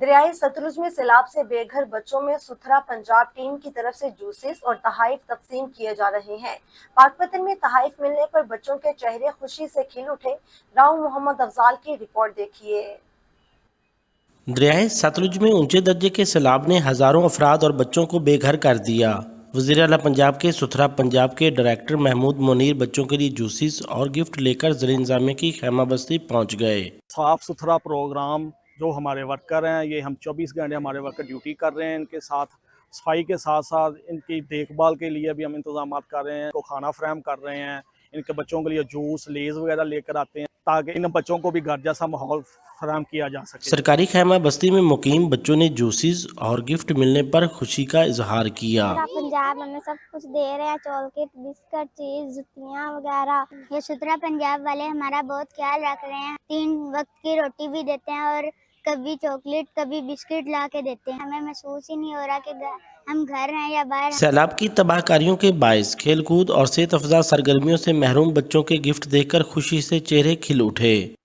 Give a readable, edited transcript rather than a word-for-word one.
दरियाई सतलुज में सैलाब से बेघर बच्चों में सुथरा पंजाब टीम की तरफ से जूसेस और तहाइफ तकसीम किए जा रहे हैं। पाकपतन में तहाइफ मिलने पर बच्चों के चेहरे खुशी से खिल उठे। राव मोहम्मद अफजाल की रिपोर्ट देखिए। दरियाए सतलुज में ऊंचे दर्जे के सैलाब ने हज़ारों अफराद और बच्चों को बेघर कर दिया। वज़ीर आला पंजाब के सुथरा पंजाब के डायरेक्टर महमूद मुनीर बच्चों के लिए जूसेस और गिफ्ट लेकर ज़िला इंतज़ामिया की खैमा बस्ती पहुँच गए। साफ़ सुथरा प्रोग्राम, जो हमारे वर्कर हैं ये हम 24 घंटे हमारे वर्कर ड्यूटी कर रहे हैं। इनके साथ सफाई के साथ साथ इनकी देखभाल के लिए भी हम इंतजाम कर रहे हैं। को खाना फ्राहम कर रहे हैं, इनके बच्चों के लिए जूस लेज़ वगैरह लेकर आते हैं ताकि इन बच्चों को भी घर जैसा माहौल फराहम किया जा सके। सरकारी खैमा बस्ती में मुकीम बच्चों ने जूसेस और गिफ्ट मिलने पर खुशी का इजहार किया। पंजाब हमें सब कुछ दे रहे हैं, चॉकलेट, बिस्किट, चीज, जुतियाँ वगैरह। ये सुथरा पंजाब वाले हमारा बहुत ख्याल रख रहे हैं। 3 वक्त की रोटी भी देते हैं और कभी चॉकलेट कभी बिस्किट ला के देते हैं। हमें महसूस ही नहीं हो रहा कि हम घर हैं या बाहर हैं। सैलाब की तबाहकारियों के बायस खेलकूद और सेहत अफजा सरगर्मियों से महरूम बच्चों के गिफ्ट देखकर खुशी से चेहरे खिल उठे।